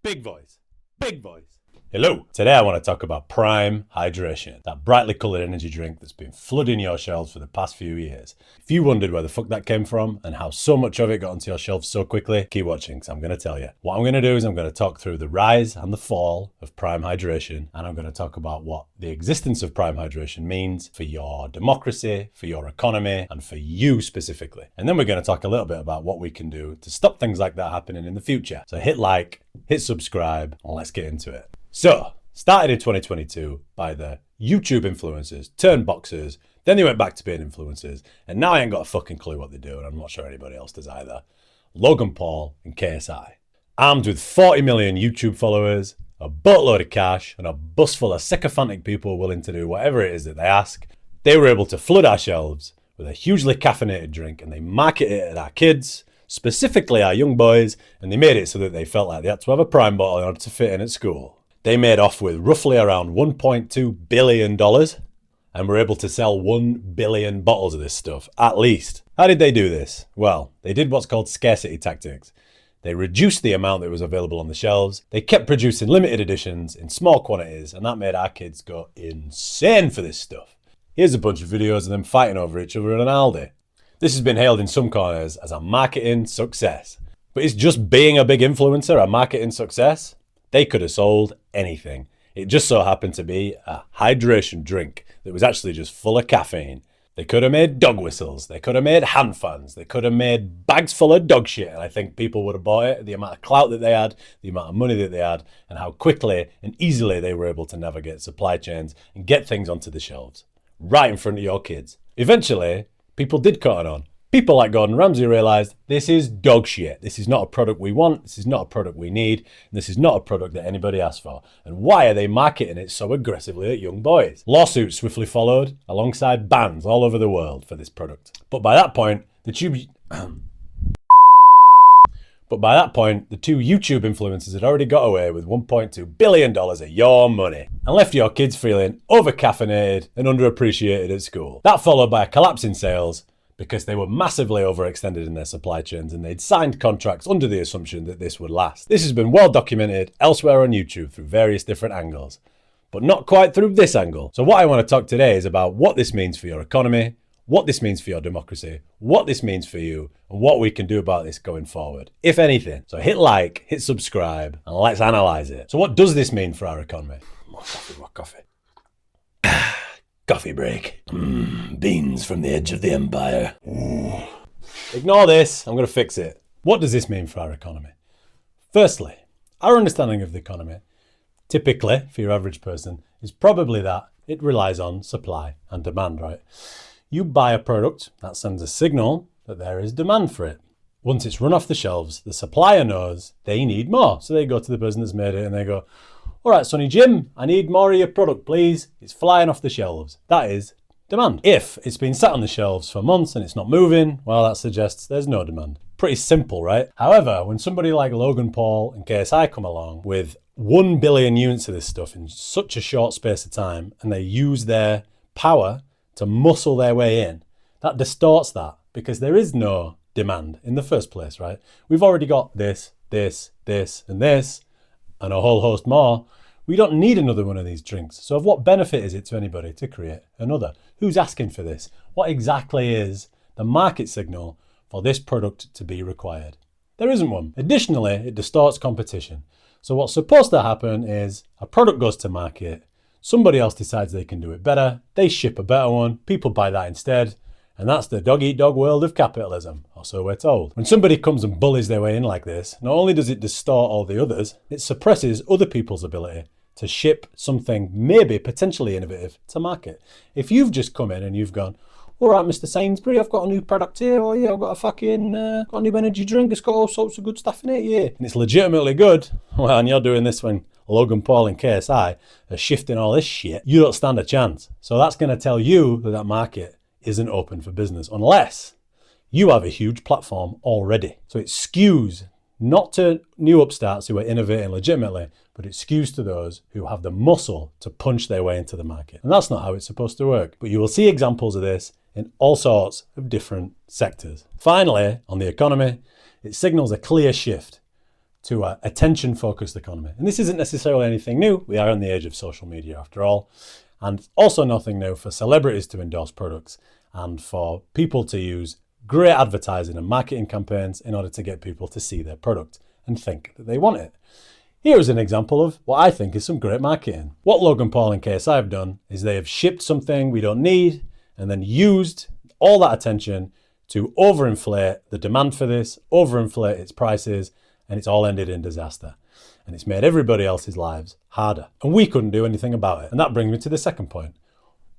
Big voice. Big voice. Hello. Today I want to talk about Prime Hydration, that brightly coloured energy drink that's been flooding your shelves for the past few years. If you wondered where the fuck that came from and how so much of it got onto your shelves so quickly, keep watching because I'm going to tell you. What I'm going to do is I'm going to talk through the rise and the fall of Prime Hydration, and I'm going to talk about what the existence of Prime Hydration means for your democracy, for your economy, and for you specifically. And then we're going to talk a little bit about what we can do to stop things like that happening in the future. So hit like, hit subscribe, and let's get into it. So, started in 2022 by the YouTube influencers, turned boxers, then they went back to being influencers, and now I ain't got a fucking clue what they do, and I'm not sure anybody else does either. Logan Paul and KSI. Armed with 40 million YouTube followers, a boatload of cash, and a bus full of sycophantic people willing to do whatever it is that they ask, they were able to flood our shelves with a hugely caffeinated drink, and they market it at our kids, specifically our young boys, and they made it so that they felt like they had to have a Prime bottle in order to fit in at school. They made off with roughly around $1.2 billion and were able to sell 1 billion bottles of this stuff, at least. How did they do this? Well, they did what's called scarcity tactics. They reduced the amount that was available on the shelves. They kept producing limited editions in small quantities, and that made our kids go insane for this stuff. Here's a bunch of videos of them fighting over each other in an Aldi. This has been hailed in some corners as a marketing success. But is just being a big influencer a marketing success? They could have sold anything. It just so happened to be a hydration drink that was actually just full of caffeine. They could have made dog whistles. They could have made hand fans. They could have made bags full of dog shit. And I think people would have bought it. The amount of clout that they had, the amount of money that they had, and how quickly and easily they were able to navigate supply chains and get things onto the shelves. Right in front of your kids. Eventually, people did cotton on. People like Gordon Ramsay realised this is dog shit. This is not a product we want. This is not a product we need. And this is not a product that anybody asked for. And why are they marketing it so aggressively at young boys? Lawsuits swiftly followed alongside bans all over the world for this product. But by that point, the two YouTube influencers had already got away with $1.2 billion of your money and left your kids feeling over-caffeinated and underappreciated at school. That followed by a collapse in sales, because they were massively overextended in their supply chains and they'd signed contracts under the assumption that this would last. This has been well documented elsewhere on YouTube through various different angles, but not quite through this angle. So what I want to talk today is about what this means for your economy, what this means for your democracy, what this means for you, and what we can do about this going forward, if anything. So hit like, hit subscribe, and let's analyse it. So what does this mean for our economy? More coffee. Coffee break. Beans from the edge of the empire. Ignore this, I'm going to fix it. What does this mean for our economy? Firstly, our understanding of the economy, typically for your average person, is probably that it relies on supply and demand, right? You buy a product, that sends a signal that there is demand for it. Once it's run off the shelves, the supplier knows they need more. So they go to the person that's made it and they go, all right, Sonny Jim, I need more of your product, please. It's flying off the shelves. That is demand. If it's been sat on the shelves for months and it's not moving, well, that suggests there's no demand. Pretty simple, right? However, when somebody like Logan Paul and KSI come along with 1 billion units of this stuff in such a short space of time, and they use their power to muscle their way in, that distorts that because there is no demand in the first place, right? We've already got this, and a whole host more. We don't need another one of these drinks. So of what benefit is it to anybody to create another? Who's asking for this? What exactly is the market signal for this product to be required? There isn't one. Additionally, it distorts competition. So what's supposed to happen is a product goes to market, somebody else decides they can do it better, they ship a better one, people buy that instead, and that's the dog-eat-dog world of capitalism, or so we're told. When somebody comes and bullies their way in like this, not only does it distort all the others, it suppresses other people's ability to ship something maybe potentially innovative to market. If you've just come in and you've gone, all right, Mr. Sainsbury, I've got a new product here. Oh yeah, I've got got a new energy drink. It's got all sorts of good stuff in it, yeah. And it's legitimately good. Well, and you're doing this when Logan Paul and KSI are shifting all this shit. You don't stand a chance. So that's going to tell you that that market isn't open for business unless you have a huge platform already. So it skews not to new upstarts who are innovating legitimately, but it skews to those who have the muscle to punch their way into the market. And that's not how it's supposed to work. But you will see examples of this in all sorts of different sectors. Finally, on the economy, it signals a clear shift to an attention-focused economy. And this isn't necessarily anything new. We are in the age of social media after all. And it's also nothing new for celebrities to endorse products and for people to use great advertising and marketing campaigns in order to get people to see their product and think that they want it. Here is an example of what I think is some great marketing. What Logan Paul and KSI have done is they have shipped something we don't need and then used all that attention to overinflate the demand for this, overinflate its prices, and it's all ended in disaster. And it's made everybody else's lives harder. And we couldn't do anything about it. And that brings me to the second point.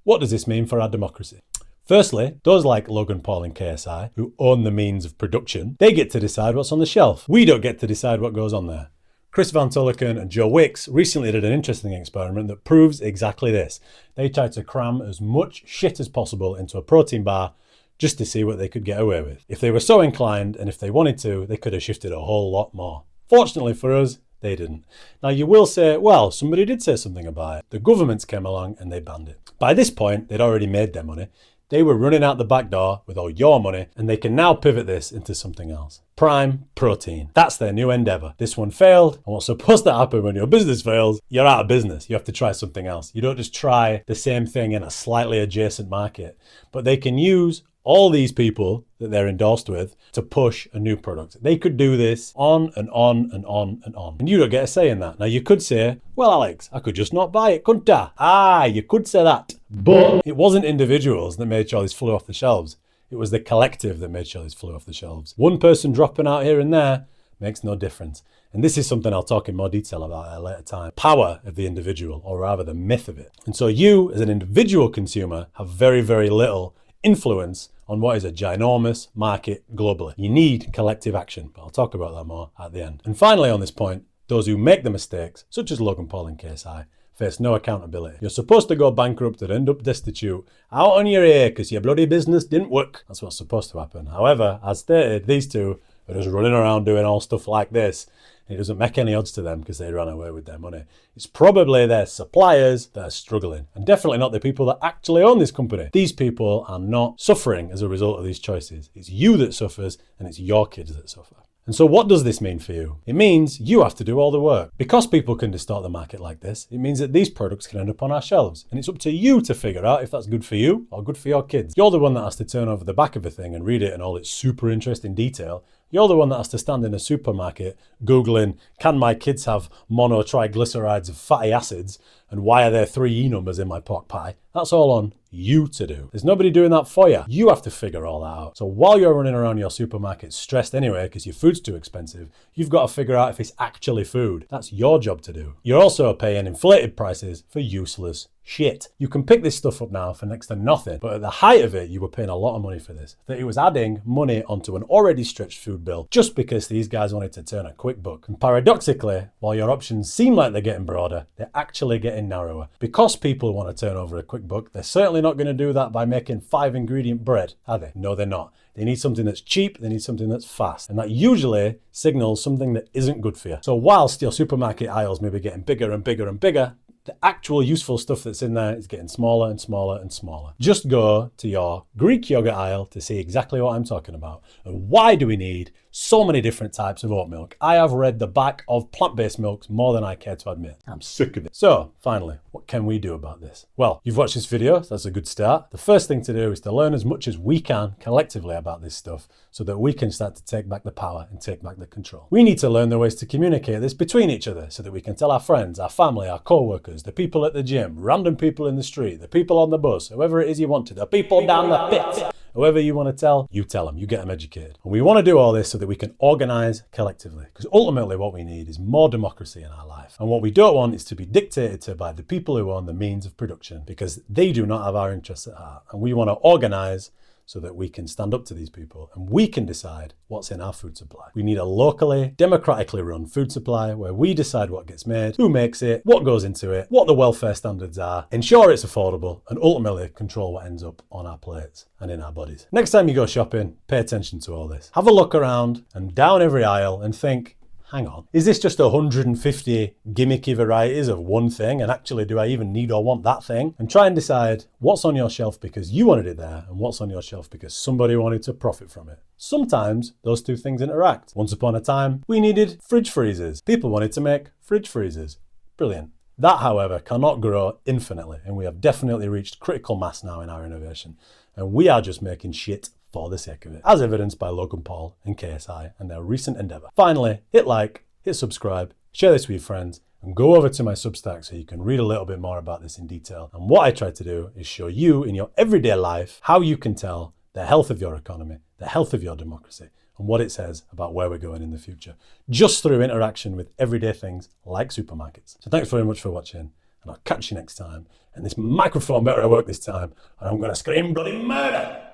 What does this mean for our democracy? Firstly, those like Logan Paul and KSI, who own the means of production, they get to decide what's on the shelf. We don't get to decide what goes on there. Chris Van Tulloken and Joe Wicks recently did an interesting experiment that proves exactly this. They tried to cram as much shit as possible into a protein bar just to see what they could get away with. If they were so inclined and if they wanted to, they could have shifted a whole lot more. Fortunately for us, they didn't. Now you will say, well, somebody did say something about it. The governments came along and they banned it. By this point, they'd already made their money. They were running out the back door with all your money, and they can now pivot this into something else. Prime protein. That's their new endeavor. This one failed, and what's supposed to happen when your business fails, you're out of business. You have to try something else. You don't just try the same thing in a slightly adjacent market. But they can use all these people that they're endorsed with to push a new product. They could do this on and on and on and on. And you don't get a say in that. Now you could say, well, Alex, I could just not buy it, couldn't I? You could say that. But it wasn't individuals that made sure this flew off the shelves. It was the collective that made sure this flew off the shelves. One person dropping out here and there makes no difference. And this is something I'll talk in more detail about at a later time. Power of the individual, or rather the myth of it. And so you, as an individual consumer, have very, very little influence on what is a ginormous market globally. You need collective action, but I'll talk about that more at the end. And finally on this point, those who make the mistakes, such as Logan Paul and KSI, face no accountability. You're supposed to go bankrupt and end up destitute, out on your ear because your bloody business didn't work. That's what's supposed to happen. However, as stated, these two are just running around doing all stuff like this. It doesn't make any odds to them because they ran away with their money. It's probably their suppliers that are struggling, and definitely not the people that actually own this company. These people are not suffering as a result of these choices. It's you that suffers, and it's your kids that suffer. And so what does this mean for you? It means you have to do all the work. Because people can distort the market like this, it means that these products can end up on our shelves. And it's up to you to figure out if that's good for you or good for your kids. You're the one that has to turn over the back of a thing and read it in all its super interesting detail. You're the one that has to stand in a supermarket Googling, can my kids have monotriglycerides of fatty acids? And why are there 3 E numbers in my pork pie? That's all on you to do. There's nobody doing that for you. You have to figure all that out. So while you're running around your supermarket stressed anyway because your food's too expensive, you've got to figure out if it's actually food. That's your job to do. You're also paying inflated prices for useless shit. You can pick this stuff up now for next to nothing, but at the height of it, you were paying a lot of money for this. That it was adding money onto an already stretched food bill just because these guys wanted to turn a quick buck. And paradoxically, while your options seem like they're getting broader, they're actually getting narrower. Because people want to turn over a quick buck, they're certainly not going to do that by making 5-ingredient bread, are they? No, they're not. They need something that's cheap, they need something that's fast. And that usually signals something that isn't good for you. So whilst your supermarket aisles may be getting bigger and bigger and bigger, the actual useful stuff that's in there is getting smaller and smaller and smaller. Just go to your Greek yogurt aisle to see exactly what I'm talking about. And why do we need so many different types of oat milk? I have read the back of plant-based milks more than I care to admit. I'm sick of it. So finally, what can we do about this? Well, you've watched this video, so that's a good start. The first thing to do is to learn as much as we can collectively about this stuff so that we can start to take back the power and take back the control. We need to learn the ways to communicate this between each other so that we can tell our friends, our family, our co-workers, the people at the gym, random people in the street, the people on the bus, whoever it is you want to, the people down the pit. Whoever you want to tell, you tell them, you get them educated. And we want to do all this so that we can organize collectively. Because ultimately what we need is more democracy in our life. And what we don't want is to be dictated to by the people who own the means of production, because they do not have our interests at heart. And we want to organize so that we can stand up to these people and we can decide what's in our food supply. We need a locally, democratically run food supply where we decide what gets made, who makes it, what goes into it, what the welfare standards are, ensure it's affordable, and ultimately control what ends up on our plates and in our bodies. Next time you go shopping, pay attention to all this. Have a look around and down every aisle and think, hang on, is this just 150 gimmicky varieties of one thing? And actually, do I even need or want that thing? And try and decide what's on your shelf because you wanted it there and what's on your shelf because somebody wanted to profit from it. Sometimes those two things interact. Once upon a time, we needed fridge freezers. People wanted to make fridge freezers. Brilliant. That, however, cannot grow infinitely, and we have definitely reached critical mass now in our innovation, and we are just making shit for the sake of it, as evidenced by Logan Paul and KSI and their recent endeavour. Finally, hit like, hit subscribe, share this with your friends, and go over to my Substack so you can read a little bit more about this in detail. And what I try to do is show you in your everyday life how you can tell the health of your economy, the health of your democracy, and what it says about where we're going in the future, just through interaction with everyday things like supermarkets. So thanks very much for watching, and I'll catch you next time. And this microphone better work this time, or I'm going to scream bloody murder!